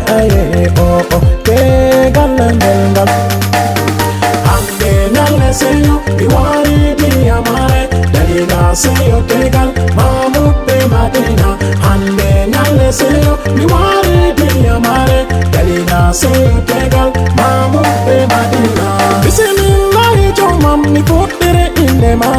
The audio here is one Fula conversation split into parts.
aye o tegal ngal. Hande nyalle seyo mi wari di amare dalila seyo tegal Mahmoud be Madina. Hande nyalle seyo mi wari di amare dalila seyo tegal Mahmoud be Madina. Bismillahi jomam mi fuddire indema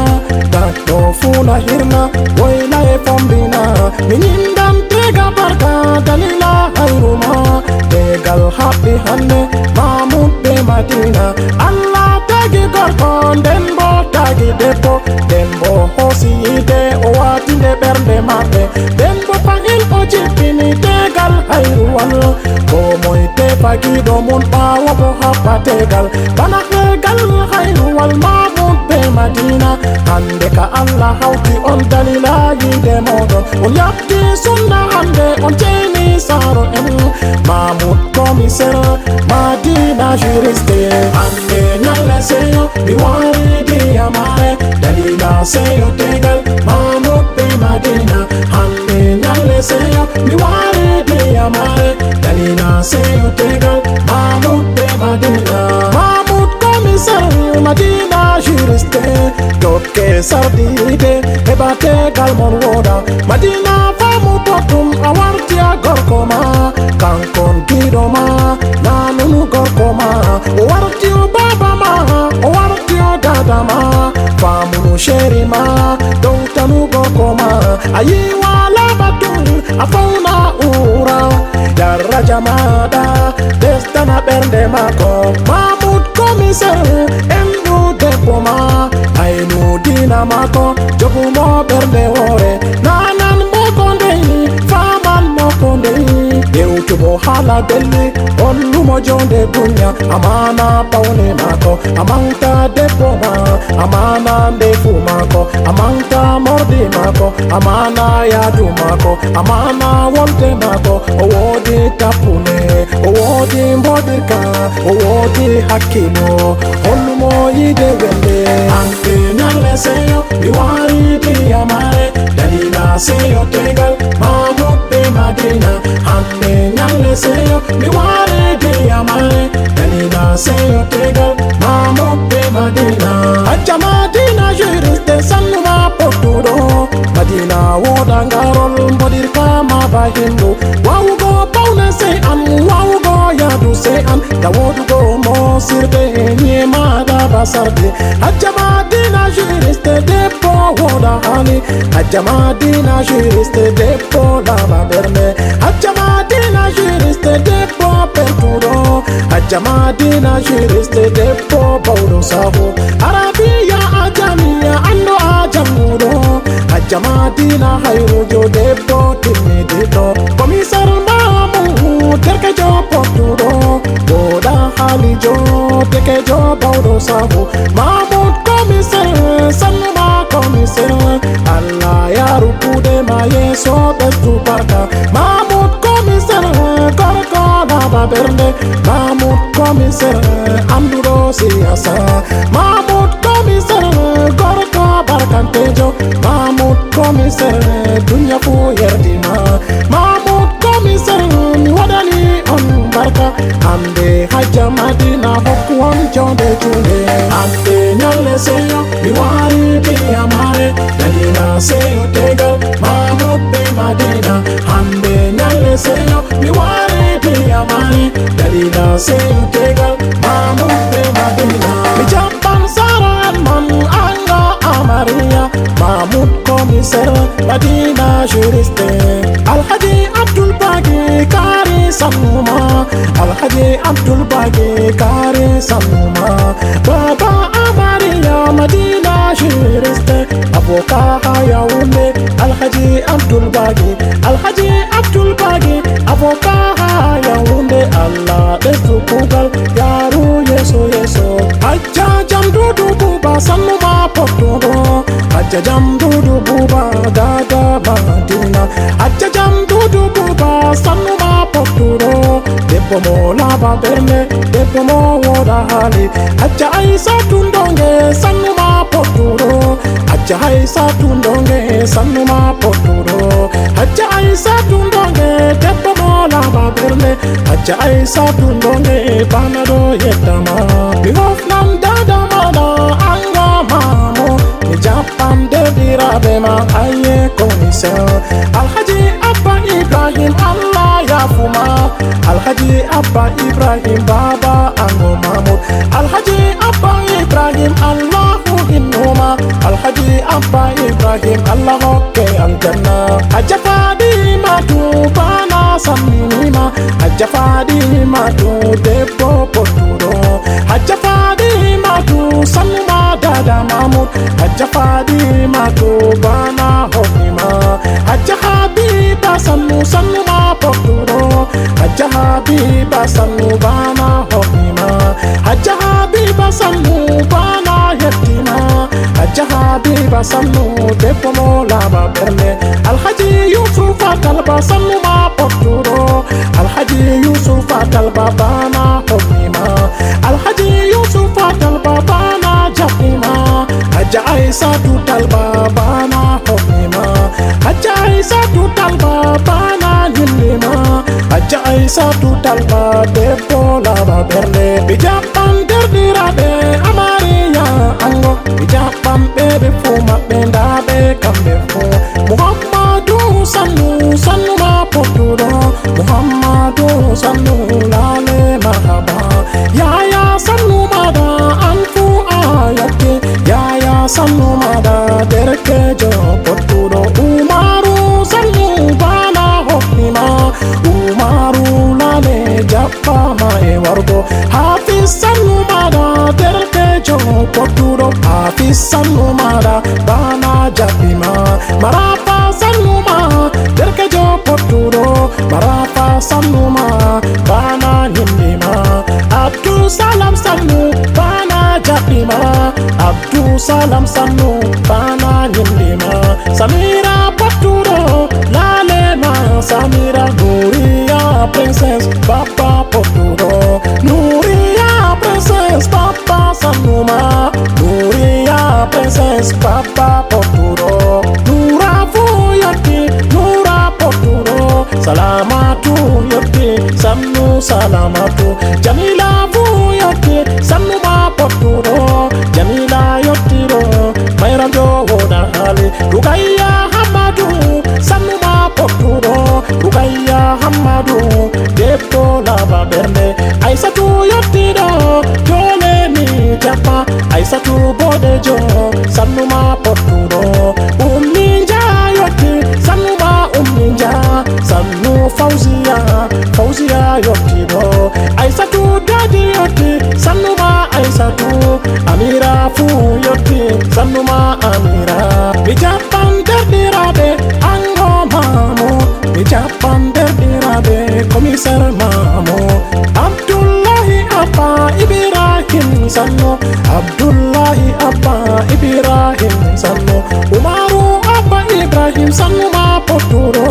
datto funa hirna woyla e fombina minindam tega barka dalila hayruma tegal habbi hande Mahmoud be Madina. Allah tagi gorko nden bo tagi debbo nden bo hosi yide o watinde bernde mabbe nden bo fangil o jippini tegal hayruwal ko moy te fagido mun ɓawo bo habba tegal bana tegal hayruwal Mahmoud be Madina. Hande ka Allah hawti on dalila yide moɗon on yabti sunna hande on jeni saro en Mahmoud commissaire Madina juriste. Hande nyalle seyo mi wari di amare dalila seyo tegal Mahmoud be Madina. Hande nyalle seyo mi wari di amare dalila seyo tegal Mahmoud be Madina. Mahmoud commissaire Madina juriste dokke sardide heba tegal mon woda Madina famu botum awarti a gorko ma kankon gido ma nanunu gorko ma o warti o baba ma o warti o dada ma famunu sheri ma dowtanu gorko ma ayi wala batul afauna ura daraja mada destana bernde mako Mahmoud commissaire endu debbo ma aynu dina mako jogumo bernde wore nanan moko ndeyni faman moko ndeyni yewtubo hala belli on lumo jonde dunya amana pawne mako amanta debbo ma amana ndefu mako amanta mordi mako amana yadu mako amana wonte mako o wodi tapune o wodi mbodirka o wodi hakkilo hollumo yide wende. Hande nyalle seyo mi wari di amare dalila seyo tegal Mahmoud be Madina. Hande nyalle seyo mi wari di amare dalila seyo tegal Mahmoud be Madina. Hajja Madina juriste sannuma pottuɗo Madina woda ngarol mbodirka ma ba hindu wawugo pawne sey an wawugo yadu sey an dawodugo mo sirde nyemada basarde. Hajja Madina juriste debbo woda hali Hajja Madina juriste debbo laba berne Hajja Madina juriste debbo pentuɗo Hajja Madina juriste debbo bawɗo sahu arabiya ajamiya ando a janguɗo Hajja Madina hayrujo debbo timmidiɗo commissaire Mahmoud derkejo pottuɗo woda halijo dekejo bawɗo sahu Mahmoud commissaire sannuma commissaire Allah yaru kuɗe ma yeso ɓesdu barka Mahmoud commissaire gorko laba bernde Mahmoud commissaire anduɗo siyasa Mahmoud commissaire gorko barkantejo Mahmoud commissaire dunya fu yerdima Mahmoud commissaire mi waɗani on barka hande Hajja Madina hokku on jonde junde. Hande nyalle seyo mi wari di amare dalila seyo tegal Mahmoud be Madina. Hande nyalle seyo mi wari di amare dalila seyo tegal Mahmoud be Madina. Mi jamban sara man anga amariya Mahmoud commissaire Madina juriste Alhaji Abdul Bagi kari sannuma Alhaji Abdul Bagi kari sannuma baba amariya Madina juriste avoka hayawune Alhaji Abdul Bagi Alhaji Abdul Bagi avoka hayawune Allah desu kugal yaru yeso yeso Hajja jamdudu buba sannuma pottuɗo Hajja jamdudu buba dada Madina Hajja jamdudu buba sannuma pottuɗo debbo mo laba berne debbo mo woda hali Hajja Aisatu ndonge sannuma pottuɗo Hajja Aisatu ndonge sannuma pottuɗo Hajja Aisatu ndonge debbo mo laba berne Hajja Aisatu ndonge bana do yetama. Mi hofnam dada mana anga mamo. Mi Japan de dirabe ma aye commissaire. Alhaji Abba Ibrahim Allah yafuma. Alhaji Abba Ibrahim Baba Ango Mahmud. Alhaji Abba Ibrahim Allahu innuma. Alhaji Abba Ibrahim Allah hokke aljanna. Hajja Fadima tu bana saminima. Hajja Fadima tu debbo poturo. Hajja Fadima tu salma dada Mahmud. Hajja Fadima tu bana hokima. Hajja Habiba salma poturo. Hajja Habiba salmu bana hokima. Hajja Habiba salmu bana yetima. Hajja Habiba salmu debbo mola baberne. Alhaji Yusufa talba salmu ma poturo. Alhaji Yusufa talba bana hokima. Alhaji Yusufa talba bana japima. Hajja Aisatu talba bana hokima. Hajja Aisatu talba bana yillima. Hajja Aisatu talba debbo laba berne. Bi Japan derdiraɓe amariya ango. Bi Japan ɓeɓe fu maɓɓe ndaɓe kamɓe fu. Muhammadu sannu sannu ma pottuɗo. Muhammadu sannu lale mahaba. Yaya sannu maɗa an fu a yotti. Yaya sannu maɗa derkejo pottuɗo. Umaru sannu bana hokkima. Umaru lale jaɓɓama e wargo. Hafiz sannu maɗa derkejo pottuɗo. Hafiz sannu maɗa bana jaɓɓima. Marafa sannu ma derkejo pottuɗo. Marafa sannu ma bana yindima. Abdul Salam sannu bana jaɓɓima. Abdul Salam sannu bana yindima. Samira pottuɗo lale ma Samira. Nuriya princess papa pottuɗo. Nuriya princess papa sannu ma. Nuriya princess papa pottuɗo. Nura fu yotti Nura pottuɗo. Salamatu yotti sannu salamatu. Jamila fu yotti sannu ma pottuɗo. Jamila yottiɗo mayram jo woda hali. Rukayya Hamadu sannu ma pottuɗo. Rukayya Hamadu debbo laba bernde. Aisatu yottiɗo jole mi jappa. Aisatu bodejo sannu ma pottuɗo. Umminja yotti sannu ma umminja. Sannu Fauziya Fauziya yottiɗo. Aisatu dadi yotti sannu ma Aisatu. Amira fu yotti sannu ma Amira. Mi Japan derdiraɓe ango mamo. Mi Japan derdiraɓe commissaire mamo. Abdullahi Abba Ibrahim sannu. Abdullahi Abba Ibrahim sannu. Umaru Abba Ibrahim sannu ma pottuɗo.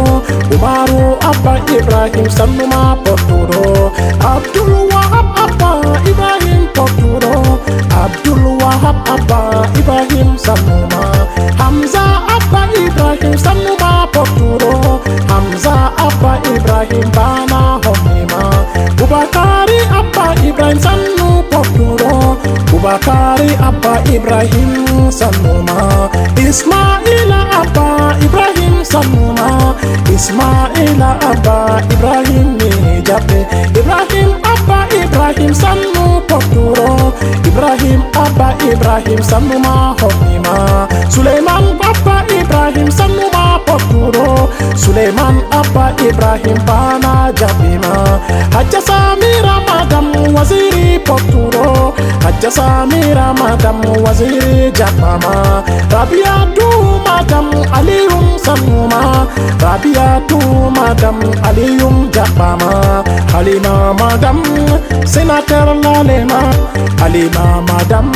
Umaru Abba Ibrahim sannu ma pottuɗo. Abdul Wahab Abba Ibrahim pottuɗo. Abdul Wahab Abba Ibrahim sannu ma. Hamza Abba Ibrahim sannu ma pottuɗo. Hamza Abba Ibrahim bana hokima. Bubakari Abba Ibrahim sannu pottuɗo. Bubakari Abba Ibrahim sannu ma. Ismaila Abba Ibrahim sannu ma. Ismaila Abba Ibrahim mi jaɓɓe. Ibrahim Abba Ibrahim sannu pottuɗo. Ibrahim Abba Ibrahim sannu ma hokima. Suleiman Abba Ibrahim sannu ma pottuɗo. Suleiman Abba Ibrahim bana jaɓɓima. Hajja Samira madam waziri pottuɗo. Hajja Samira madam waziri jaɓɓama. Rabiatu madam Aliyum sannu ma. Rabiatu madam Aliyum jaɓɓama. Halima madam sénateur lalema. Halima madam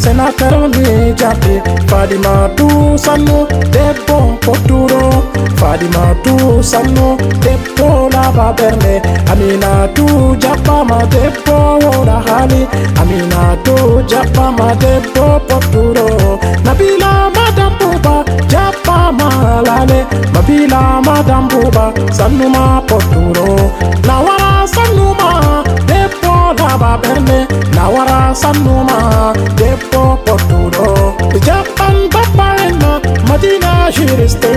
sénateur mi jaɓɓe. Fadimatu sannu debbo pottuɗo. Fadimatu sannu debbo laba bernde. Aminatu jaɓɓama debbo woda hali. Aminatu jaɓɓama debbo pottuɗo. Nabila madam Buba jaɓɓama lale. Nabila madam Buba sannu ma pottuɗo. Nawara sannu Sanuma, Depo Porturo, Japan Papaena, Madina Shiriste,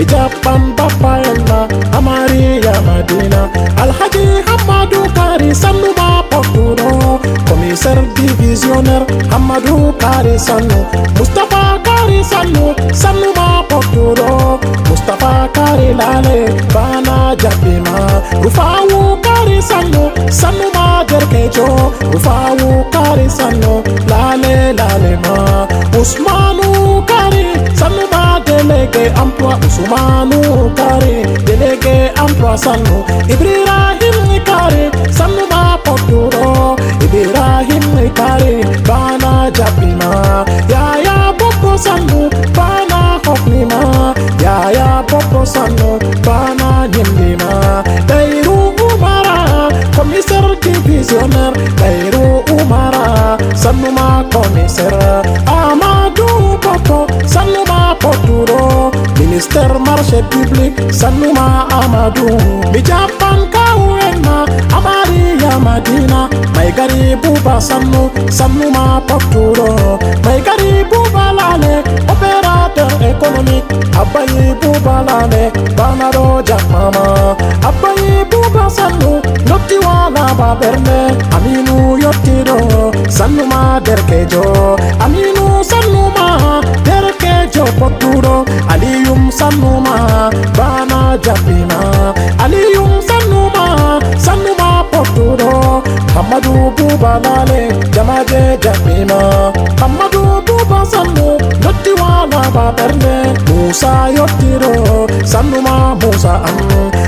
Japan Papaena, Amaria Madina, Al-Haji Hamadou Kari Sanuma Porturo, Commissaire divisionnaire Hamadou Kari Sanu, Mustafa Kari Sanu, Sanuma Porturo, Mustafa Kari Lale, Bana Japima, Rufawu Kari Sanu, Sanuma Derkejo, Rufawu Kari Sanu, Lale Lale Ma, Usmanu Kari, Sanuma délégué emploi, Usmanu Kari, délégué emploi Sanu, Ibrahim Kari, Sanuma Porturo, Ibrahim Kari, Bana Japima, Yaya Boko Sanu, Bana Hoknima, Yaya Boko Sanu, Bana Nyindima, Dairu Umara, commissaire divisionnaire, Dairu Umara, Sanuma commissaire, Amadou Boko, Sanuma Porturo, ministère marché public, Sanuma Amadou, Japan Kawena, Amaria Madina, Maigari Buba Sanu, Sanuma Porturo, Maigari Buba Lale, opérateur économique, Abayi Buba Lale, Banaro Jakmama, Abayi Buba Sanu, Notiwana Baberne, Aminu Yotiro, Sanuma Derkejo, Aminu Sanuma, Derkejo Porturo, Aliyum Sanuma, Bana Japina, Aliyum Sanuma, Sanuma Porturo, Hamadou Buba Lale, Jamaje Japina, Hamadou Buba Sanu, Notiwana Baberne, Musa Yotiro, Sanuma Musa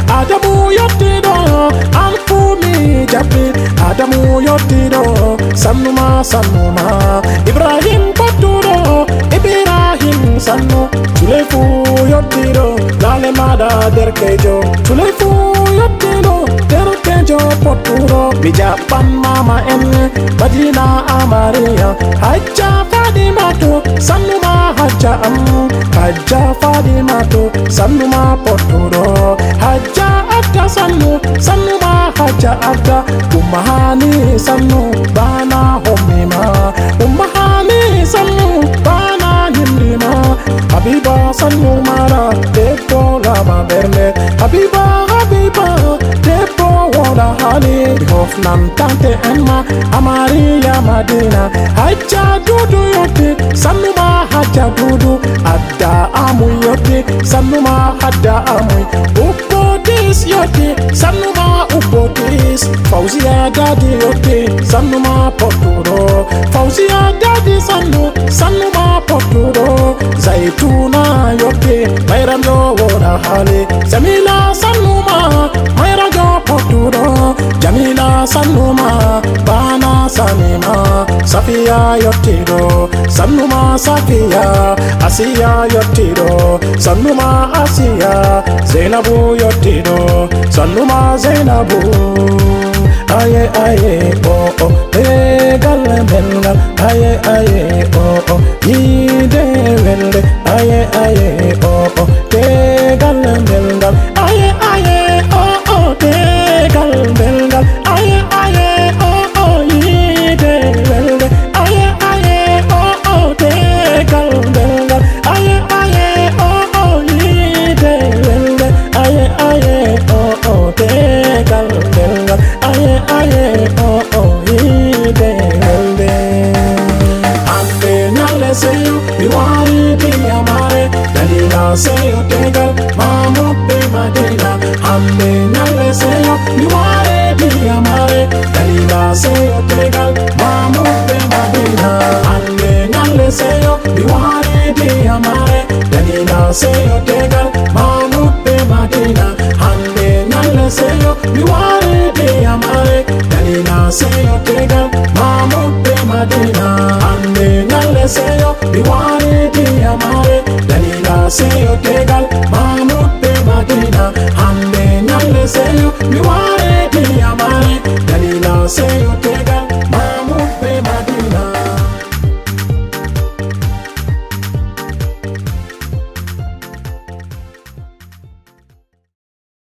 Adamu Yotiro, Alfumi Japi, Adamu Yotiro, Sanuma Sanuma, Ibrahim Porturo, Ibrahim Sanu, Tulefu Yotiro, Lale Mada Derkejo, Tulefu Yotiro, Derkejo Porturo, Japan Mama N, Madina Amaria, Haja Fadimatu, Sanuma Haja Haja Fadimatu, Sanuma Porturo, Haja Atta Sanu, Sanuma Haja Atta, Umahani Sanu, Bana Homima, Umahani Sanu, Bana Hindima, Habiba Sanu Mara, Depo Lava Berne, Habiba Habiba, Depo Wada Hali, Hofnan Tante Emma, Amaria Madina, Haja Dudu Yoti, Sanuma Haja Dudu, Adda Amu Yoti, Sanuma Hadda Amu, Upodis Yoti, Sanuma Upodis, Fauzia Daddy Yoti, Sanuma Porturo, Fauzia Daddy Sanu, Sanuma Porturo, Zaituna Yoti, Mayramjo Wada Hali, Jamila Sanuma, Mayramjo Porturo, Jamila Sanuma, Bana Sanima, Safia Yotiro, Sanuma Safia, Asia Yotiro, Sanuma Asia, Zainabu Yotiro, Sanuma Zainabu, Aye Aye Oh Oh, Begal Bengal, Aye Aye Oh Oh, Yide Welde, Aye Aye Oh Oh, Begal Bengal, Aye Aye Oh Oh, Begal Bengal, Aye Aye Oh Oh, Yide Welde, Aye Aye Oh Oh, Begal Bengal, Aye Aye Oh Oh, Yide Welde, Aye Aye Oh Oh, Begal Bengal, Aye Aye Oh Oh, Yide Welde. Ante nale seyo, biwari diya mare, dalila seyo tegal, mamupe madina. Ante nale seyo, biwari diya mare, dalila seyo tegal, mamupe madina. Ante nale seyo, biwari diya mare, dalila seyo tegal, mamupe madina. Ante nale seyo, biwari diya mare, dalila seyo tegal, mamupe madina. Ande nale seyo, biwari diya mare, dalila seyo tegal, mamupe madina. Ande nale seyo, biwari diya